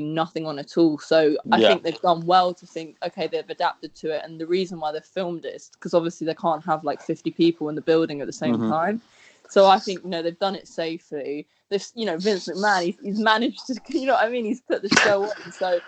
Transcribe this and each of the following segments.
nothing on at all. So I think they've done well to think, okay, they've adapted to it. And the reason why they've filmed it is because obviously they can't have like 50 people in the building at the same time. So I think, they've done it safely. Vince McMahon, he's managed to, he's put the show on. So,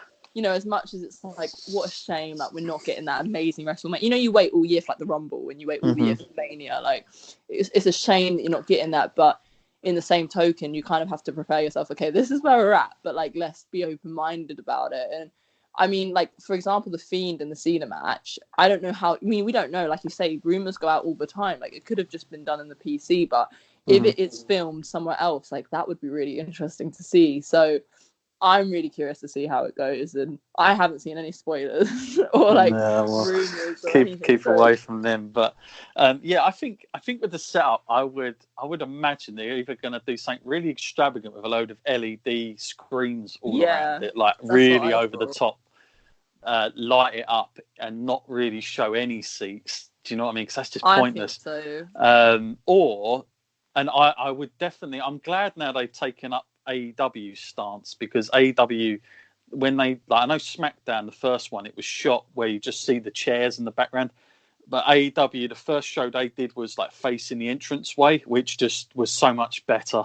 as much as it's like, what a shame that we're not getting that amazing WrestleMania. You wait all year for like the Rumble and you wait all year for Mania. Like, it's a shame that you're not getting that. But in the same token, you kind of have to prepare yourself. Okay, this is where we're at, but like, let's be open-minded about it. And I mean, like, for example, the Fiend and the Cena match, I don't know how, we don't know, like you say, rumors go out all the time. Like, it could have just been done in the PC, but if it's filmed somewhere else, like, that would be really interesting to see. So I'm really curious to see how it goes, and I haven't seen any spoilers or like rumors. Or keep away from them. But I think with the setup, I would imagine they're either going to do something really extravagant with a load of LED screens all around it, like really over the top, light it up, and not really show any seats. Do you know what I mean? Because that's just pointless. I think so. I would definitely. I'm glad now they've taken up AEW's stance, because AEW, when they, like, I know SmackDown, the first one, it was shot where you just see the chairs in the background, but AEW, the first show they did was like facing the entranceway, which just was so much better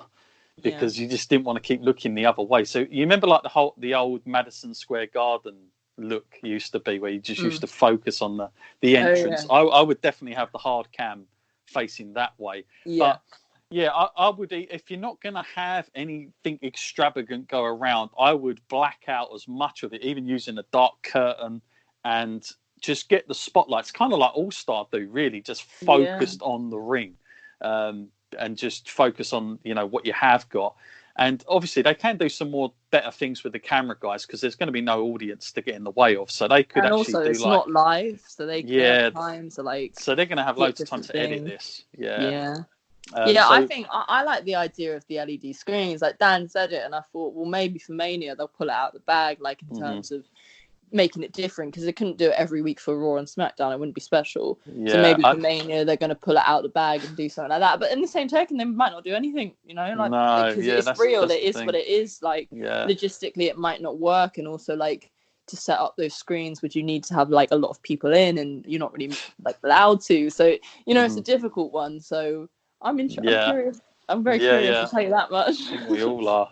because you just didn't want to keep looking the other way. So you remember like the old Madison Square Garden look used to be, where you just used to focus on the entrance. I would definitely have the hard cam facing that way. But I would, if you're not going to have anything extravagant go around, I would black out as much of it, even using a dark curtain, and just get the spotlights, kind of like All Star do, really, just focused on the ring, and just focus on, what you have got. And obviously they can do some more better things with the camera guys, because there's going to be no audience to get in the way of. So they could and actually also do it's not live, so they have time to like. So they're going to have loads of time to edit this. I think I like the idea of the LED screens. Like Dan said it, and I thought, well, maybe for Mania they'll pull it out of the bag, like in terms of making it different, because they couldn't do it every week for Raw and SmackDown. It wouldn't be special. So maybe for Mania they're going to pull it out of the bag and do something like that. But in the same token, they might not do anything. Because it's real. It is what it is. Like logistically, it might not work, and also like, to set up those screens, would you need to have like a lot of people in, and you're not really like allowed to. So it's a difficult one. So I'm interested. I'm curious. I'm very curious to tell you that much. I think we all are.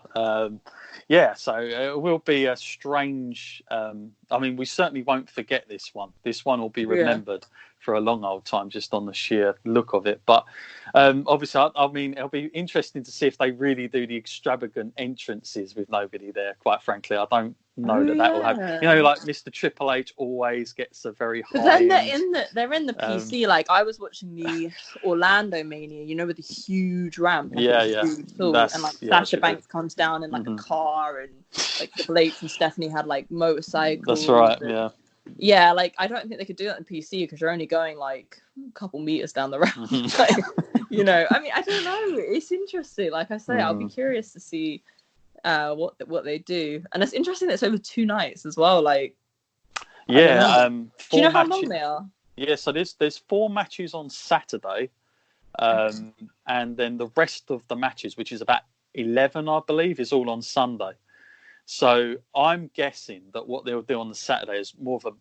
So it will be a strange. We certainly won't forget this one. This one will be remembered for a long old time, just on the sheer look of it. But obviously, it'll be interesting to see if they really do the extravagant entrances with nobody there. Quite frankly, I don't know that will happen. Like Mr. Triple H always gets a very high. But then they're in the PC. Like I was watching the Orlando Mania, with the huge ramp. And like Sasha Banks comes down in like a car, and like Triple H and Stephanie had like motorcycles. That's right. Like I don't think they could do that in PC, because you're only going like a couple meters down the ramp. I don't know. It's interesting. Like I say, I'll be curious to see what they do, and it's interesting that it's over 2 nights as well. Like, do you know how long they are? Yeah, so there's 4 matches on Saturday, and then the rest of the matches, which is about 11, I believe, is all on Sunday. So I'm guessing that what they'll do on the Saturday is more of a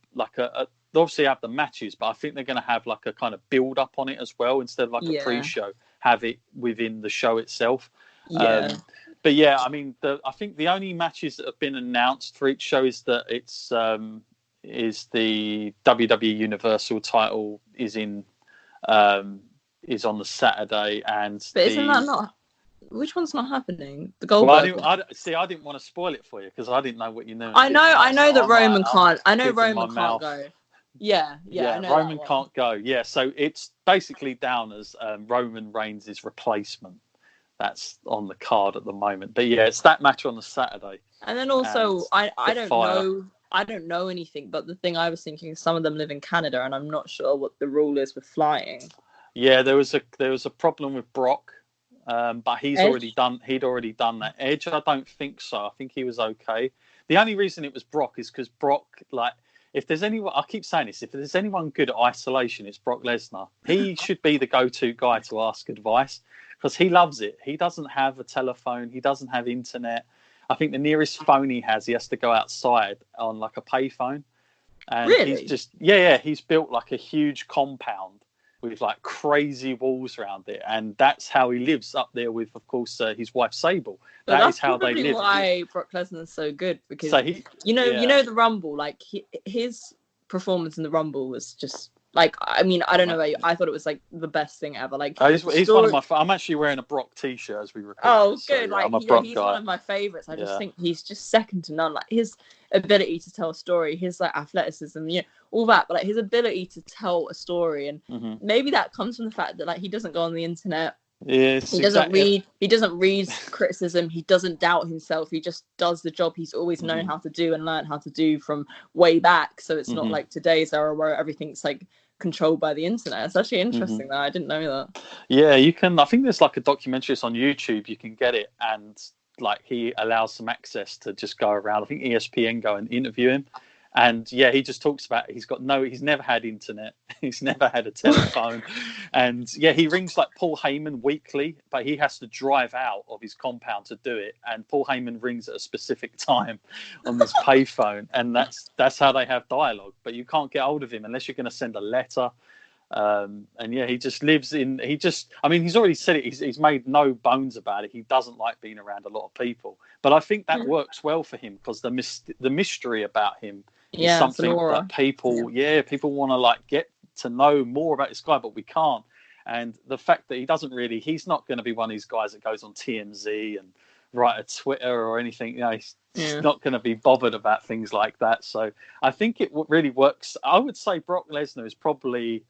they obviously have the matches, but I think they're going to have like a kind of build up on it as well, instead of like a pre-show, have it within the show itself. But I think the only matches that have been announced for each show is that it's is the WWE Universal title is on the Saturday, but isn't that not? Which one's not happening? The Goldberg. Well, I didn't want to spoil it for you, because I didn't know what you knew. I know that Roman can't. I know Roman can't go. Yeah. I know Roman can't go. Yeah, so it's basically down as Roman Reigns' replacement. That's on the card at the moment. But it's that match on the Saturday. And then also, I don't know. I don't know anything, but the thing I was thinking is some of them live in Canada, and I'm not sure what the rule is with flying. Yeah, there was a problem with Brock. But he'd already done that. Edge, I don't think so. I think he was okay. The only reason it was Brock is because Brock, like, if there's anyone, I keep saying this, if there's anyone good at isolation, it's Brock Lesnar. He should be the go-to guy to ask advice, because he loves it. He doesn't have a telephone. He doesn't have internet. I think the nearest phone he has to go outside on like a payphone. And Really? he's just, he's built like a huge compound with like crazy walls around it. And that's how he lives up there with, of course, his wife, Sable. But That is how they probably live. why Brock Lesnar's so good, because So you know the Rumble, like his performance in the Rumble was just like, I mean, I don't know about you, I thought it was like the best thing ever. Like he's one of my. I'm actually wearing a Brock t-shirt as we record. Oh, this, good! So, like I'm a Brock he's guy. one of my favorites. I just think he's just second to none. Like his ability to tell a story, his like athleticism, all that. But like his ability to tell a story, and maybe that comes from the fact that like he doesn't go on the internet. Yes, he doesn't read. He doesn't read criticism. He doesn't doubt himself. He just does the job he's always known how to do and learned how to do from way back. So it's not like today's era where everything's like controlled by the internet. It's actually interesting that I didn't know that. Yeah, you can. I think there's like a documentary on YouTube. You can get it, and like he allows some access to just go around. I think ESPN go and interview him. And he just talks about he's never had internet, he's never had a telephone, and he rings like Paul Heyman weekly, but he has to drive out of his compound to do it. And Paul Heyman rings at a specific time on this payphone, and that's how they have dialogue. But you can't get hold of him unless you're going to send a letter. And he just lives in. I mean, he's already said it. He's made no bones about it. He doesn't like being around a lot of people, but I think that works well for him because the mystery about him is something that people want to like get to know more about this guy, but we can't. And the fact that he's not going to be one of these guys that goes on TMZ and write a Twitter or anything. He's not going to be bothered about things like that. So I think it really works. I would say Brock Lesnar is probably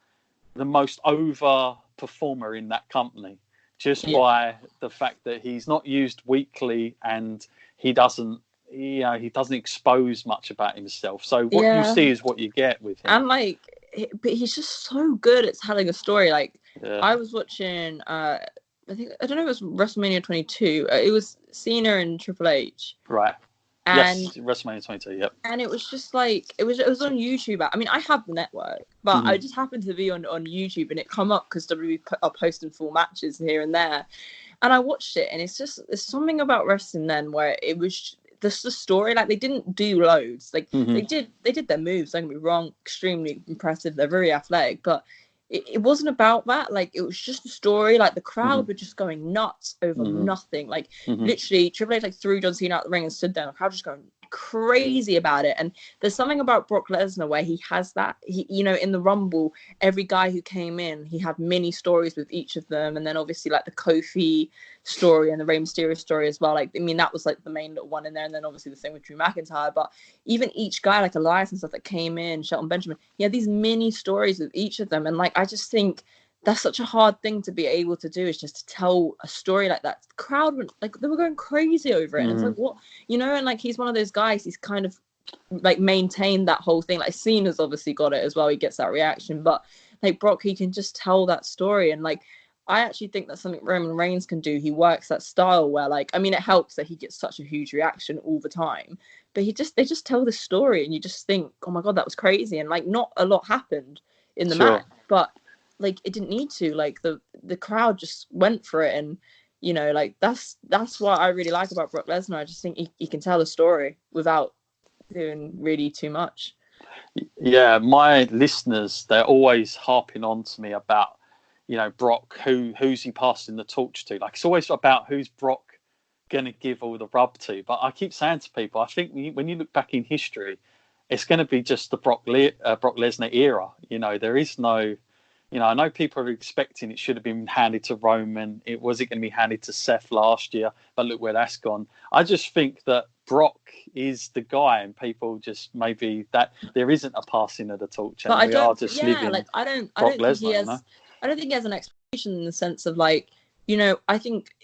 the most over performer in that company, just by the fact that he's not used weekly and he doesn't expose much about himself. So what you see is what you get with him. And but he's just so good at telling a story. Like I was watching, I don't know if it was WrestleMania 22. It was Cena and Triple H. Right. And yes, WrestleMania 22, yep. And it was just like, it was on YouTube. I mean, I have the network, but I just happened to be on YouTube and it come up because WWE are posting full matches here and there. And I watched it, and there's something about wrestling then where it was the story. Like, they didn't do loads. Like, they did their moves, don't get me wrong, extremely impressive. They're very athletic, but it wasn't about that. Like, it was just a story. Like, the crowd were just going nuts over nothing. Like, literally, Triple H threw John Cena out the ring and stood there. The crowd just going crazy about it. And there's something about Brock Lesnar where he has that. He, in the Rumble, every guy who came in, he had mini stories with each of them. And then obviously like the Kofi story and the Rey Mysterio story as well. Like, I mean, that was like the main little one in there. And then obviously the thing with Drew McIntyre. But even each guy, like Elias and stuff that came in, Shelton Benjamin, he had these mini stories with each of them. And like, I just think that's such a hard thing to be able to do, is just to tell a story like that. The crowd went, like, they were going crazy over it. And it's like, what, and like, he's one of those guys, he's kind of like maintained that whole thing. Like, Cena's obviously got it as well. He gets that reaction, but like Brock, he can just tell that story. And like, I actually think that's something Roman Reigns can do. He works that style where, like, I mean, it helps that he gets such a huge reaction all the time, but they just tell the story and you just think, oh my God, that was crazy. And like, not a lot happened in the match, but like, it didn't need to. Like, the crowd just went for it. And like, that's what I really like about Brock Lesnar. I just think he can tell a story without doing really too much. Yeah, my listeners, they're always harping on to me about Brock, who's he passing the torch to. Like, it's always about who's Brock going to give all the rub to. But I keep saying to people, I think when you look back in history, it's going to be just the Brock Lesnar era. There is no, I know people are expecting it should have been handed to Roman. Was it going to be handed to Seth last year? But look where that's gone. I just think that Brock is the guy, and people just maybe that there isn't a passing of the torch, and we are just living. Like, I don't think he has an explanation in the sense of, like, I think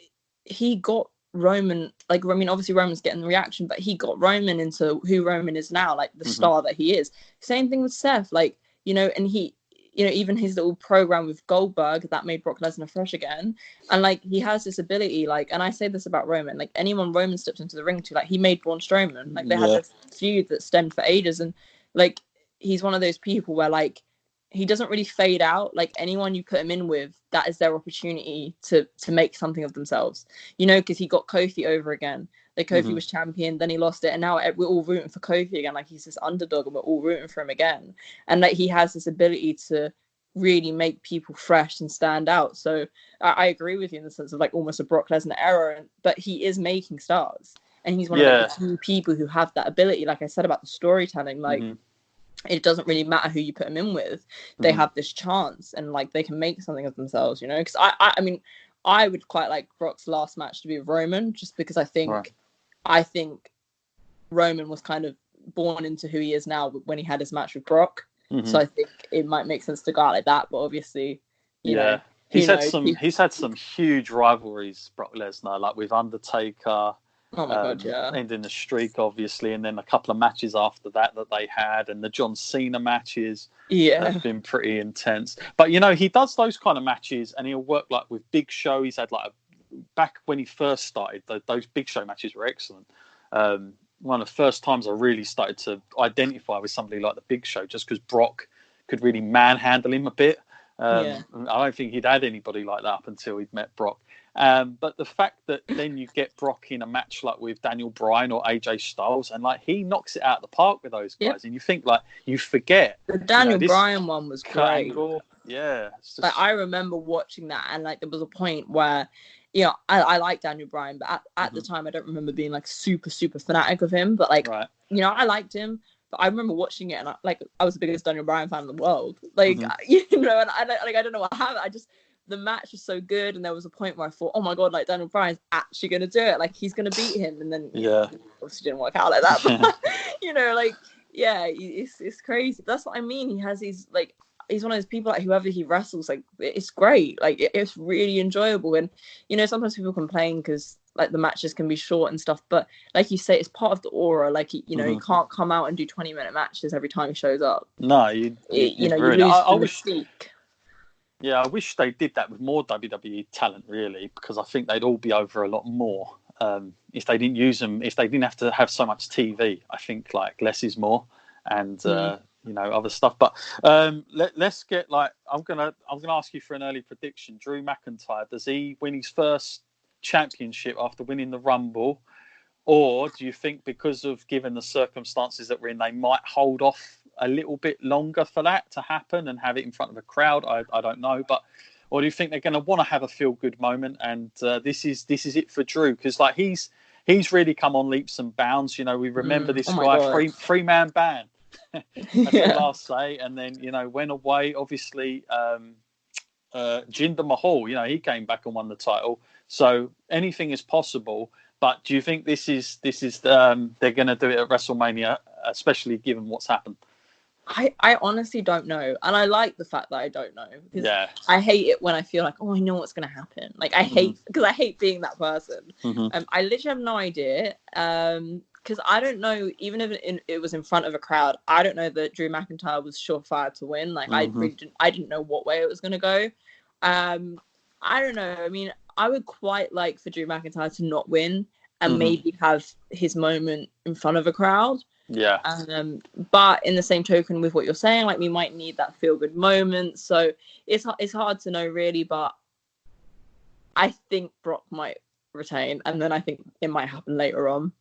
he got Roman, like, I mean, obviously Roman's getting the reaction, but he got Roman into who Roman is now, like the star that he is. Same thing with Seth, like, and he, even his little program with Goldberg that made Brock Lesnar fresh again. And like, he has this ability, like, and I say this about Roman, like, anyone Roman steps into the ring to, like, he made Braun Strowman, like, they had this feud that stemmed for ages. And like, he's one of those people where, like, he doesn't really fade out. Like, anyone you put him in with, that is their opportunity to make something of themselves, because he got Kofi over again. Like Kofi was champion, then he lost it, and now we're all rooting for Kofi again. Like he's this underdog, and we're all rooting for him again. And like he has this ability to really make people fresh and stand out. So I agree with you in the sense of like almost a Brock Lesnar era, but he is making stars, and he's one of like, the few people who have that ability. Like I said about the storytelling, like it doesn't really matter who you put them in with; they have this chance, and like they can make something of themselves. You know, because I mean, I would quite like Brock's last match to be with Roman, just because I think Roman was kind of born into who he is now when he had his match with Brock. So I think it might make sense to go out like that, but obviously, you know, he's had some huge rivalries, Brock Lesnar, like with Undertaker. Oh my god, yeah. Ending the streak, obviously, and then a couple of matches after that they had, and the John Cena matches have been pretty intense. But you know, he does those kind of matches, and he'll work like with Big Show. He's had like back when he first started, those Big Show matches were excellent. One of the first times I really started to identify with somebody like the Big Show, just because Brock could really manhandle him a bit. I don't think he'd had anybody like that up until he'd met Brock. But the fact that then you get Brock in a match like with Daniel Bryan or AJ Styles, and like he knocks it out of the park with those guys, and you think like you forget the Daniel Bryan one was great. Angle, just... like I remember watching that, and like there was a point where, you know, I like Daniel Bryan, but at the time I don't remember being like super fanatic of him. But like, you know, I liked him. But I remember watching it, and I was the biggest Daniel Bryan fan in the world. Like, you know, and I don't know what happened. The match was so good, and there was a point where I thought, oh my god, like Daniel Bryan's actually going to do it. Like he's going to beat him, and then obviously didn't work out like that. But you know, like it's crazy. That's what I mean. He has these like. He's one of those people, like whoever he wrestles, like it's great. Like it's really enjoyable. And you know, sometimes people complain because like the matches can be short and stuff. But like you say, it's part of the aura. Like you know, you can't come out and do 20-minute matches every time he shows up. No, you lose the mystique. Yeah, I wish they did that with more WWE talent, really, because I think they'd all be over a lot more if they didn't use them. If they didn't have to have so much TV, I think like less is more, and. You know, other stuff, but let's get like I'm gonna ask you for an early prediction. Drew McIntyre, does he win his first championship after winning the Rumble, or do you think because of given the circumstances that we're in, they might hold off a little bit longer for that to happen and have it in front of a crowd? I don't know, but or do you think they're going to want to have a feel good moment and this is it for Drew, because like he's really come on leaps and bounds. You know, we remember this guy three man band. That's what I'll say. And then, you know, went away, obviously, Jinder Mahal, you know, he came back and won the title. So anything is possible. But do you think this is they're going to do it at WrestleMania, especially given what's happened? I honestly don't know. And I like the fact that I don't know. Because I hate it when I feel like, oh, I know what's going to happen. Like, I hate being that person. I literally have no idea. Because I don't know, even if it was in front of a crowd, I don't know that Drew McIntyre was surefire to win. Like, I didn't know what way it was going to go. I don't know. I mean, I would quite like for Drew McIntyre to not win and maybe have his moment in front of a crowd. Yeah. But in the same token with what you're saying, like, we might need that feel-good moment. So it's hard to know, really, but I think Brock might retain, and then I think it might happen later on.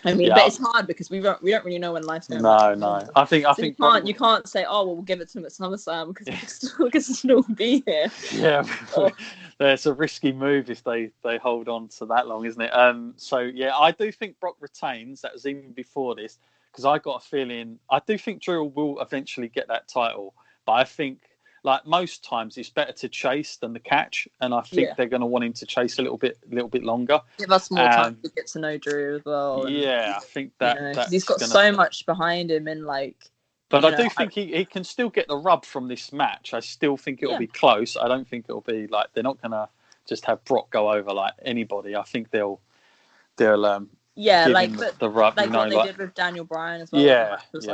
I mean, but it's hard because we don't really know when life's going to happen. No. I think you can't say, oh, well, we'll give it to him at SummerSlam because he can still be here. Yeah, it's a risky move if they hold on to that long, isn't it? So yeah, I do think Brock retains. That was even before this, because I got a feeling I do think Drew will eventually get that title, but I think, like most times, it's better to chase than the catch, and I think they're going to want him to chase a little bit longer. Give us more time to get to know Drew as well. And, I think that he's got so much behind him, and like. But I do think he can still get the rub from this match. I still think it'll be close. I don't think it'll be like they're not going to just have Brock go over like anybody. I think they'll give like him the rub, like what they did with Daniel Bryan as well. It was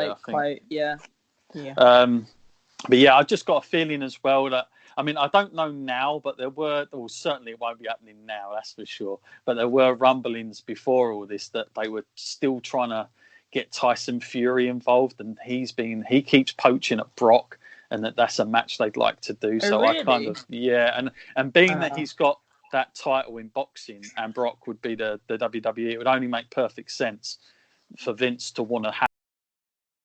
But yeah, I've just got a feeling as well that, I mean, I don't know now, but certainly it won't be happening now, that's for sure. But there were rumblings before all this that they were still trying to get Tyson Fury involved, and he keeps poaching at Brock, and that's a match they'd like to do. So really? I kind of, and being that he's got that title in boxing and Brock would be the WWE, it would only make perfect sense for Vince to want to have